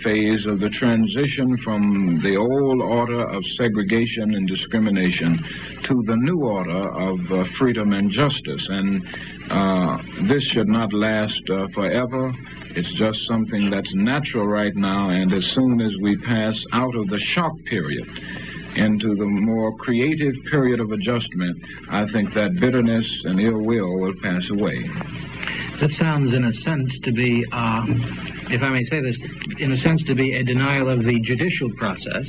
phase of the transition from the old order of segregation and discrimination to the new order of freedom and justice. And this should not last forever. It's just something that's natural right now, and as soon as we pass out of the shock period into the more creative period of adjustment, I think that bitterness and ill will pass away. This sounds, in a sense, to be, if I may say this, in a sense to be a denial of the judicial process,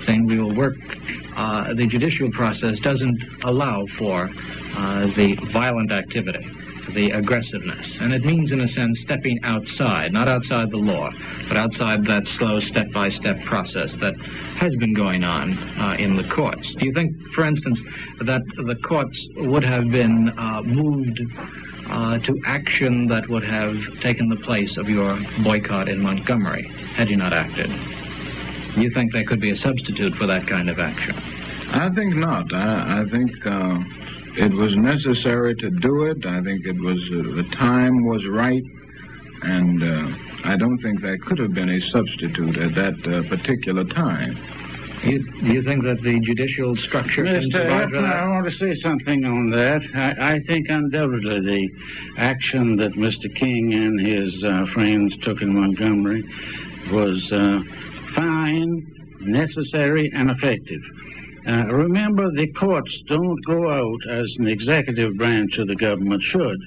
saying we will work, the judicial process doesn't allow for the violent activity, the aggressiveness. And it means, in a sense, stepping outside, not outside the law, but outside that slow step-by-step process that has been going on in the courts. Do you think, for instance, that the courts would have been moved to action that would have taken the place of your boycott in Montgomery had you not acted? Do you think there could be a substitute for that kind of action? I think not. I think it was necessary to do it. I think it was, the time was right, and I don't think there could have been a substitute at that particular time. Do you think that the judicial structure can provide for that? I want to say something on that. I think undoubtedly the action that Mr. King and his friends took in Montgomery was fine, necessary, and effective. Remember, the courts don't go out as an executive branch of the government should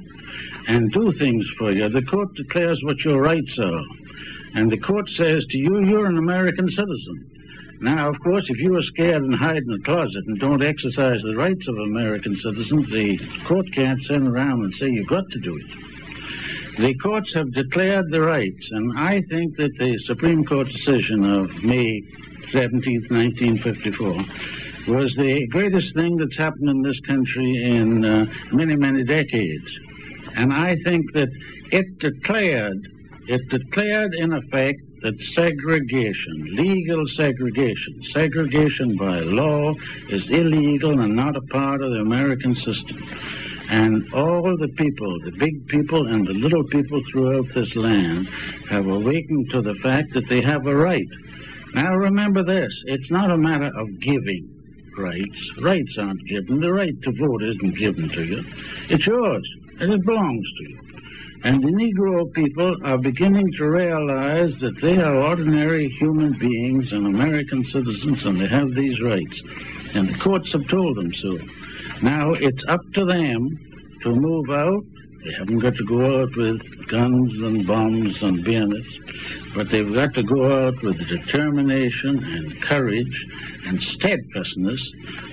and do things for you. The court declares what your rights are. And the court says to you, you're an American citizen. Now, of course, if you are scared and hide in a closet and don't exercise the rights of American citizens, the court can't send around and say you've got to do it. The courts have declared the rights, and I think that the Supreme Court decision of May 17th, 1954, was the greatest thing that's happened in this country in many, many decades. And I think that it declared in effect that segregation, legal segregation by law is illegal and not a part of the American system. And all the people, the big people and the little people throughout this land have awakened to the fact that they have a right. Now remember this, it's not a matter of giving rights. Rights aren't given. The right to vote isn't given to you. It's yours, and it belongs to you. And the Negro people are beginning to realize that they are ordinary human beings and American citizens, and they have these rights. And the courts have told them so. Now it's up to them to move out. They haven't got to go out with guns and bombs and bayonets, but they've got to go out with determination and courage and steadfastness,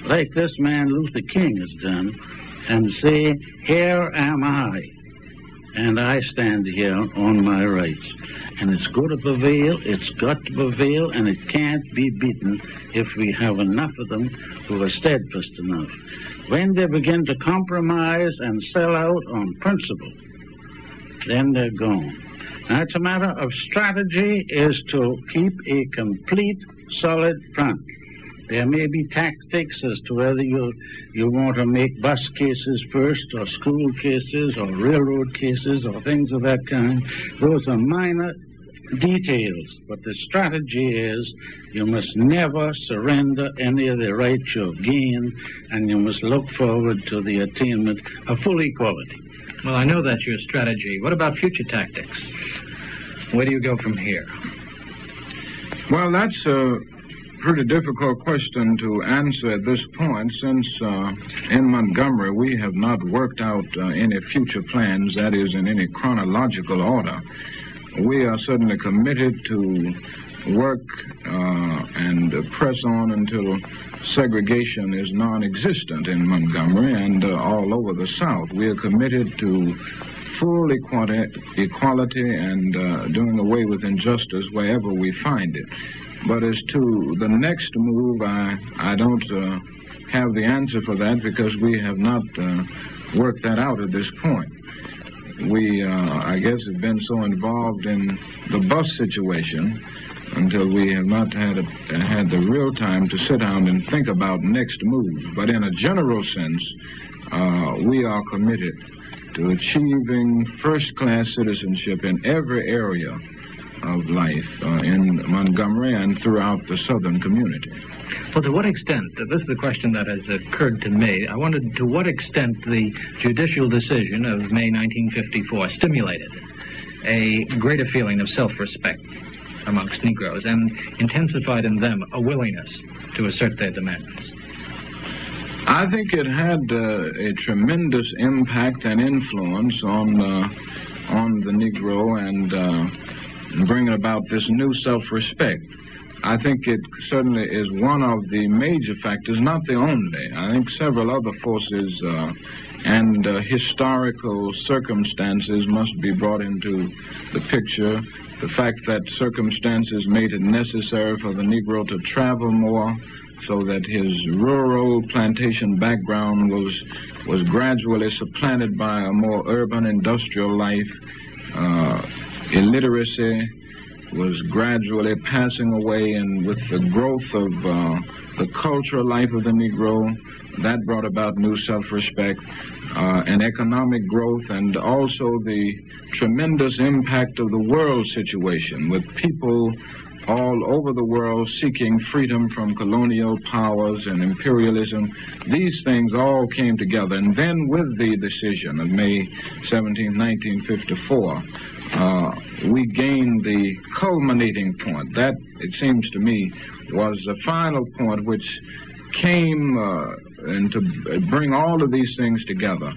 like this man Luther King has done, and say, here am I, and I stand here on my rights. And it's going to prevail, it's got to prevail, and it can't be beaten if we have enough of them who are steadfast enough. When they begin to compromise and sell out on principle, then they're gone. Now, it's a matter of strategy is to keep a complete, solid front. There may be tactics as to whether you want to make bus cases first, or school cases, or railroad cases, or things of that kind. Those are minor details, but the strategy is you must never surrender any of the rights you've gained, and you must look forward to the attainment of full equality. Well, I know that's your strategy. What about future tactics? Where do you go from here? Well, that's a pretty difficult question to answer at this point, since in Montgomery we have not worked out any future plans, that is, in any chronological order. We are certainly committed to work and press on until segregation is non-existent in Montgomery and all over the South. We are committed to full equality and doing away with injustice wherever we find it. But as to the next move, I don't have the answer for that, because we have not worked that out at this point. We, I guess, have been so involved in the bus situation until we have not had the real time to sit down and think about next moves. But in a general sense, we are committed to achieving first-class citizenship in every area of life in Montgomery and throughout the southern community. Well, to what extent, this is the question that has occurred to me, I wondered to what extent the judicial decision of May 1954 stimulated a greater feeling of self-respect amongst Negroes and intensified in them a willingness to assert their demands. I think it had a tremendous impact and influence on the Negro and bringing about this new self-respect. I think it certainly is one of the major factors, not the only. I think several other forces and historical circumstances must be brought into the picture. The fact that circumstances made it necessary for the Negro to travel more, so that his rural plantation background was gradually supplanted by a more urban industrial life. Illiteracy was gradually passing away, and with the growth of the cultural life of the Negro, that brought about new self-respect and economic growth, and also the tremendous impact of the world situation, with people all over the world seeking freedom from colonial powers and imperialism. These things all came together, and then with the decision of May 17, 1954, we gained the culminating point. That, it seems to me, was the final point which came and to bring all of these things together,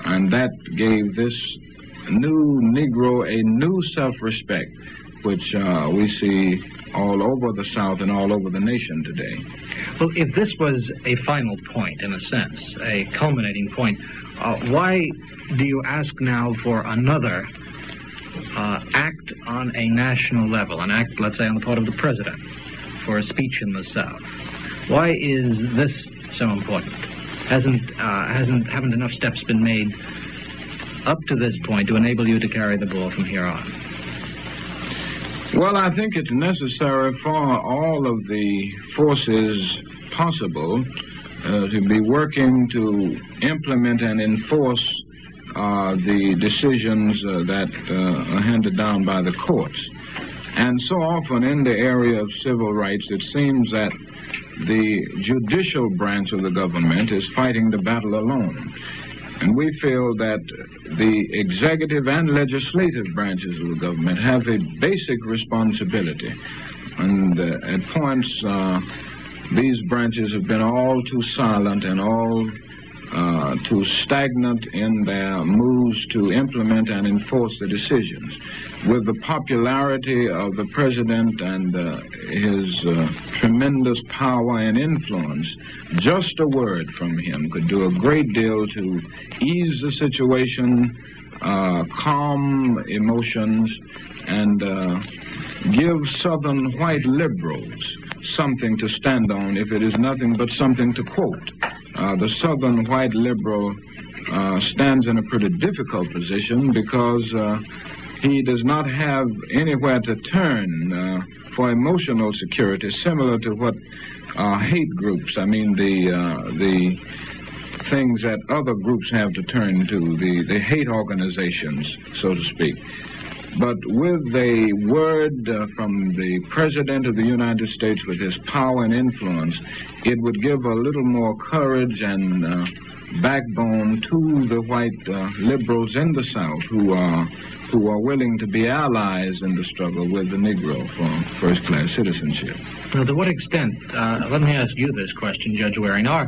and that gave this new Negro a new self-respect, which we see all over the South and all over the nation today. Well, if this was a final point, in a sense, a culminating point, why do you ask now for another act on a national level, an act, let's say, on the part of the president for a speech in the South? Why is this so important? Haven't enough steps been made up to this point to enable you to carry the ball from here on? Well, I think it's necessary for all of the forces possible to be working to implement and enforce the decisions that are handed down by the courts. And so often in the area of civil rights, it seems that the judicial branch of the government is fighting the battle alone. And we feel that the executive and legislative branches of the government have a basic responsibility. And at points, these branches have been all too silent and all too stagnant in their moves to implement and enforce the decisions. With the popularity of the president and his tremendous power and influence, just a word from him could do a great deal to ease the situation, calm emotions, and give Southern white liberals something to stand on, if it is nothing but something to quote. The Southern white liberal stands in a pretty difficult position because he does not have anywhere to turn for emotional security, similar to what hate groups, I mean the things that other groups have to turn to, the hate organizations, so to speak. But with a word from the President of the United States, with his power and influence, it would give a little more courage and backbone to the white liberals in the South who are willing to be allies in the struggle with the Negro for first-class citizenship. Now, to what extent, let me ask you this question, Judge Waring, are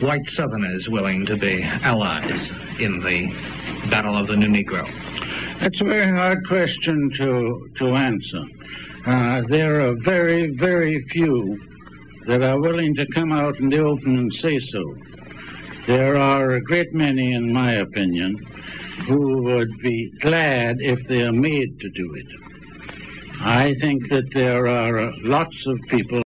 white Southerners willing to be allies in the battle of the New Negro? That's a very hard question to answer. There are very, very few that are willing to come out in the open and say so. There are a great many, in my opinion, who would be glad if they are made to do it. I think that there are lots of people